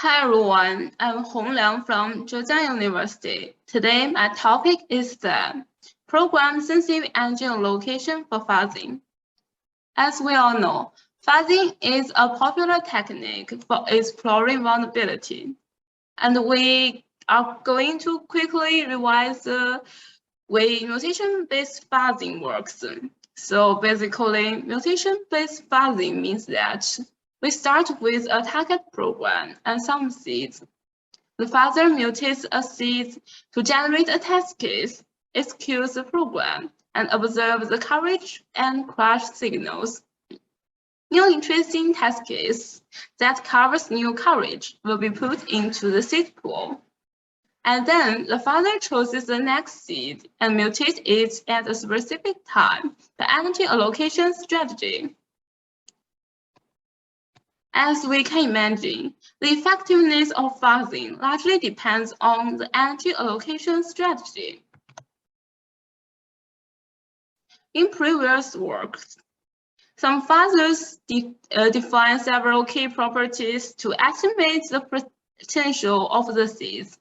Hi everyone, I'm Hong Liang from Zhejiang University. Today my topic is the program sensitive energy allocation for fuzzing. As we all know, fuzzing is a popular technique for exploring vulnerability. And we are going to quickly revise the way mutation-based fuzzing works. So basically, mutation-based fuzzing means that we start with a target program and some seeds. The fuzzer mutates a seed to generate a test case, executes the program, and observes the coverage and crash signals. New interesting test case that covers new coverage will be put into the seed pool. And then the fuzzer chooses the next seed and mutates it at a specific time, the energy allocation strategy. As we can imagine, the effectiveness of fuzzing largely depends on the energy allocation strategy. In previous works, some fuzzers define several key properties to estimate the potential of the seeds,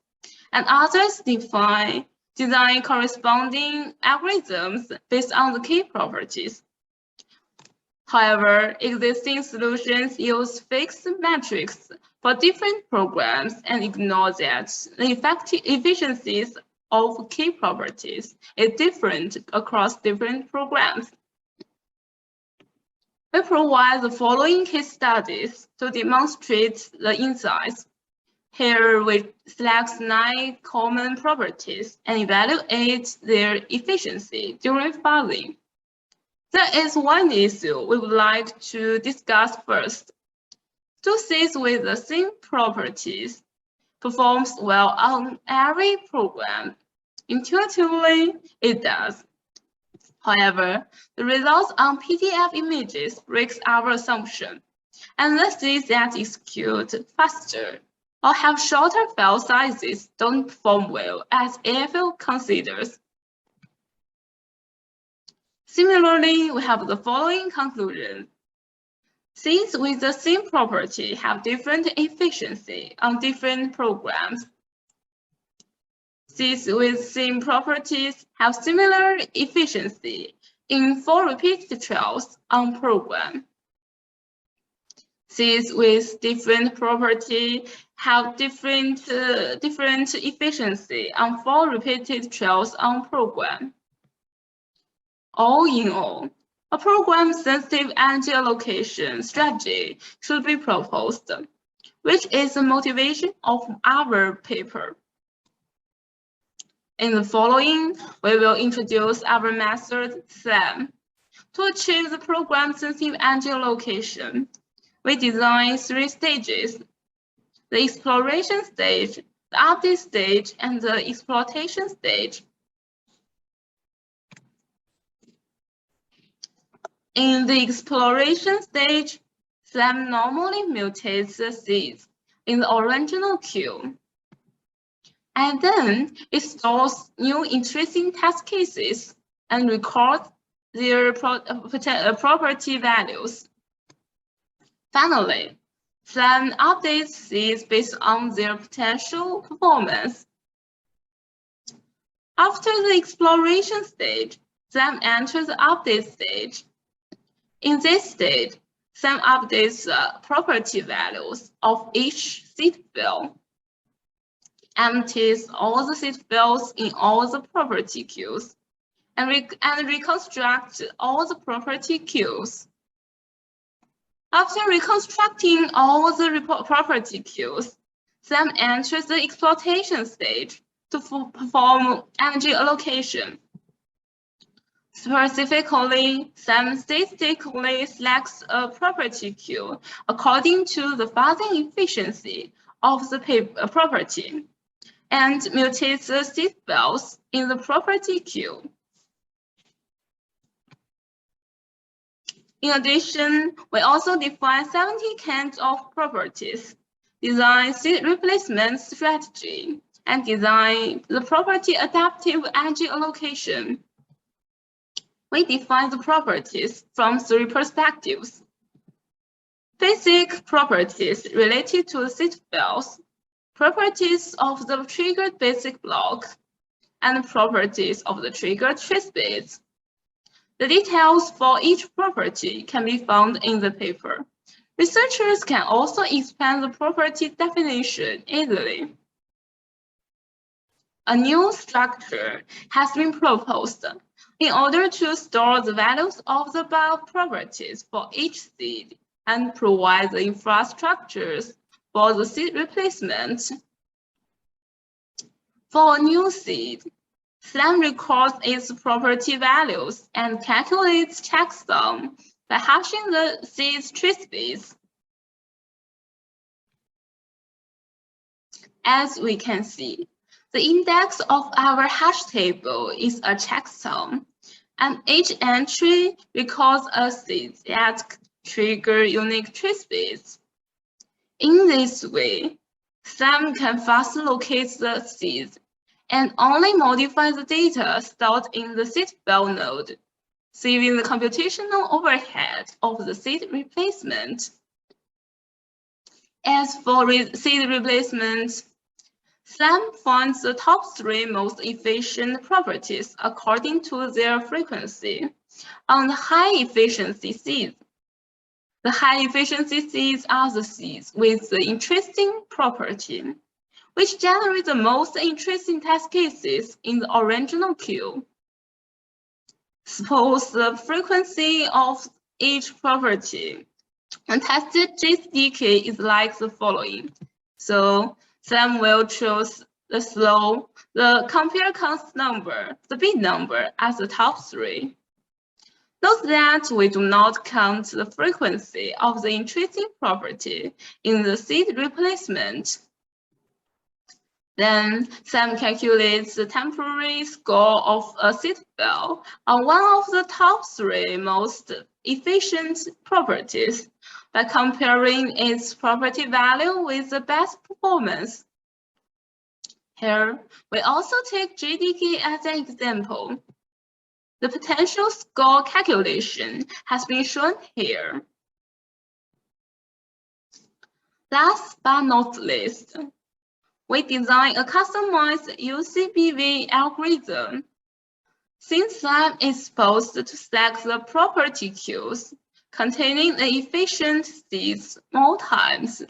and others design corresponding algorithms based on the key properties. However, existing solutions use fixed metrics for different programs and ignore that the efficiencies of key properties is different across different programs. We provide the following case studies to demonstrate the insights. Here we select 9 common properties and evaluate their efficiency during fuzzing. There is one issue we would like to discuss first. Two seeds with the same properties performs well on every program. Intuitively, it does. However, the results on PDF images breaks our assumption, and the seeds that execute faster or have shorter file sizes don't perform well as AFL considers. Similarly, we have the following conclusion. Seeds with the same property have different efficiency on different programs. Seeds with same properties have similar efficiency in 4 repeated trials on program. Seeds with different property have different efficiency on 4 repeated trials on program. All in all, a program-sensitive energy allocation strategy should be proposed, which is the motivation of our paper. In the following, we will introduce our method SAM. To achieve the program-sensitive energy allocation, we design 3 stages: the exploration stage, the update stage, and the exploitation stage. In the exploration stage, SLAM normally mutates the seeds in the original queue, and then it stores new interesting test cases and records their property values. Finally, SLAM updates seeds based on their potential performance. After the exploration stage, SLAM enters the update stage. In this stage, SAM updates the property values of each seed field, empties all the seed fields in all the property queues, and reconstructs all the property queues. After reconstructing all the property queues, SAM enters the exploitation stage to perform energy allocation. Specifically, SAM statistically selects a property queue according to the fuzzing efficiency of the property and mutates the seed fields in the property queue. In addition, we also define 70 kinds of properties, design seed replacement strategy, and design the property adaptive energy allocation. We define the properties from 3 perspectives: Basic properties related to the seed files, properties of the triggered basic block, and properties of the triggered trace bits. The details for each property can be found in the paper. Researchers can also expand the property definition easily. A new structure has been proposed in order to store the values of the above properties for each seed and provide the infrastructures for the seed replacement. For a new seed, SLAM records its property values and calculates checksum by hashing the seed's trace bits. As we can see, the index of our hash table is a checksum, and each entry records a seed that triggers unique trace bits. In this way, SLAM can fast locate the seeds and only modify the data stored in the seed file node, saving the computational overhead of the seed replacement. As for seed replacement, SLAM finds the top 3 most efficient properties according to their frequency on the high-efficiency seeds. The high-efficiency seeds are the seeds with the interesting property, which generate the most interesting test cases in the original queue. Suppose the frequency of each property and tested JCDK is like the following. So SLAM will choose the compare const number, the bit number as the top 3. Note that we do not count the frequency of the interesting property in the seed replacement. Then SLAM calculates the temporary score of a seed file on one of the top 3 most efficient properties by comparing its property value with the best performance. Here, we also take JDK as an example. The potential score calculation has been shown here. Last but not least, we design a customized UCBV algorithm. Since SLAM is supposed to stack the property queues containing the efficient seeds more times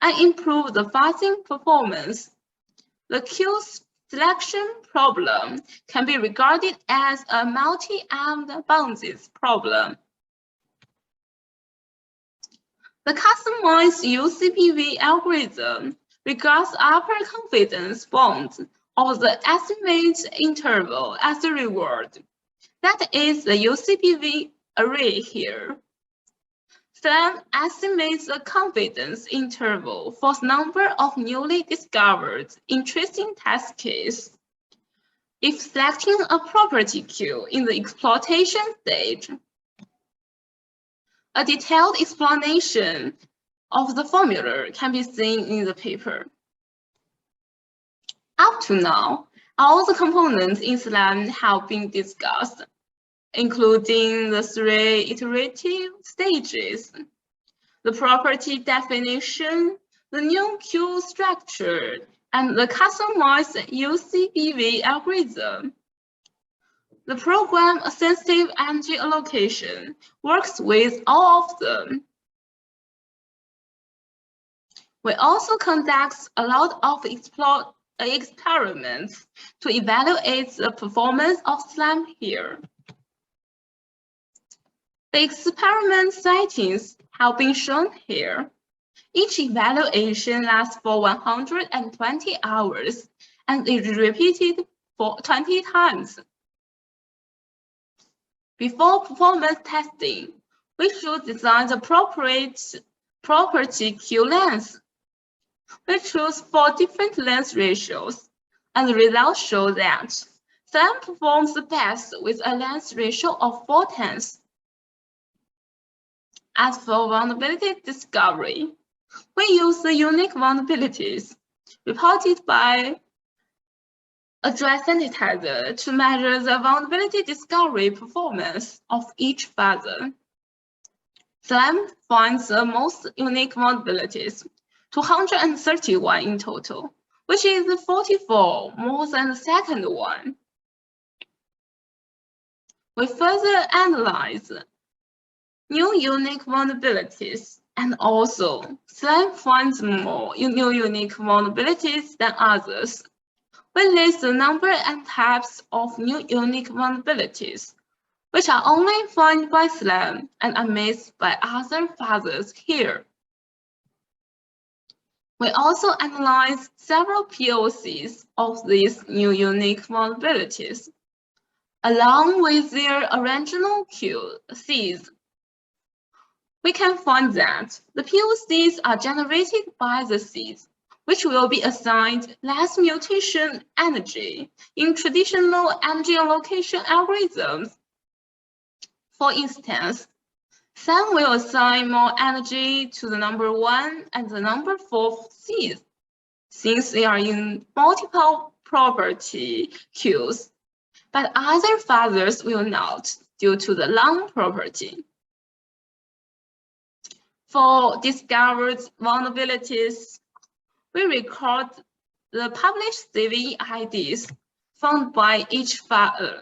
and improve the fuzzing performance, the queue selection problem can be regarded as a multi-armed bounds problem. The customized UCBV algorithm regards upper confidence bounds of the estimate interval as the reward. That is the UCBV array here. SLAM estimates the confidence interval for the number of newly discovered interesting test cases. If selecting a property queue in the exploitation stage, a detailed explanation of the formula can be seen in the paper. Up to now, all the components in SLAM have been discussed, including the 3 iterative stages, the property definition, the new queue structure, and the customized UCBV algorithm. The program-sensitive energy allocation works with all of them. We also conduct a lot of experiments to evaluate the performance of SLAM here. The experiment settings have been shown here. Each evaluation lasts for 120 hours and is repeated for 20 times. Before performance testing, we should design the appropriate property queue length. We choose 4 different length ratios, and the results show that SLAM performs best with a length ratio of 4/10. As for vulnerability discovery, we use the unique vulnerabilities reported by a dry sanitizer to measure the vulnerability discovery performance of each fuzzer. SLAM finds the most unique vulnerabilities, 231 in total, which is 44 more than the second one. We further analyze new unique vulnerabilities, and also SLAM finds more new unique vulnerabilities than others. We list the number and types of new unique vulnerabilities, which are only found by SLAM and are missed by other fuzzers here. We also analyze several POCs of these new unique vulnerabilities, along with their original QCs. We can find that the POCs are generated by the seeds, which will be assigned less mutation energy in traditional energy allocation algorithms. For instance, some will assign more energy to the number 1 and the number 4 seeds, since they are in multiple property queues, but other fuzzers will not, due to the long property. For discovered vulnerabilities, we record the published CV IDs found by each fuzzer,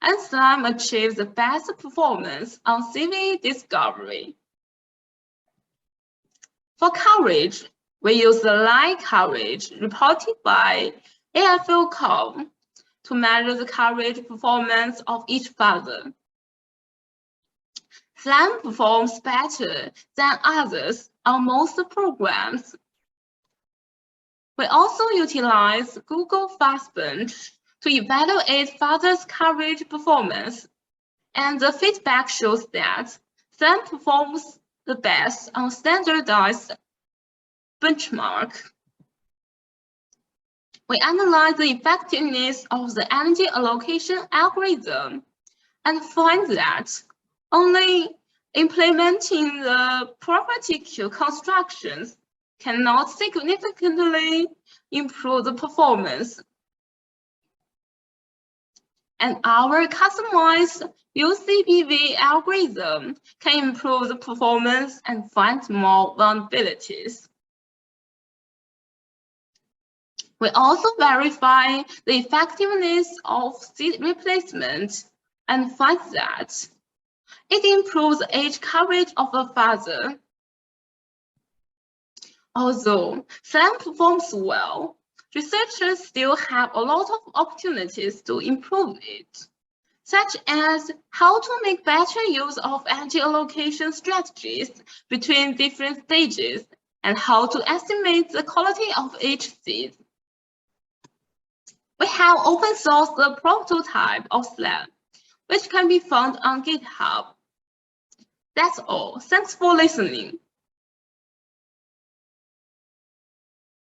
and SLAM achieves the best performance on CV discovery. For coverage, we use the line coverage reported by AFLCOM to measure the coverage performance of each fuzzer. SLAM performs better than others on most programs. We also utilize Google Fuzzbench to evaluate fuzzers' coverage performance, and the feedback shows that SLAM performs the best on standardized benchmark. We analyze the effectiveness of the energy allocation algorithm and find that only implementing the property queue constructions cannot significantly improve the performance. And our customized UCBV algorithm can improve the performance and find more vulnerabilities. We also verify the effectiveness of seed replacement and find that it improves the age coverage of a fuzzer. Although SLAM performs well, researchers still have a lot of opportunities to improve it, such as how to make better use of energy allocation strategies between different stages and how to estimate the quality of each seed. We have open sourced the prototype of SLAM, which can be found on GitHub. That's all. Thanks for listening.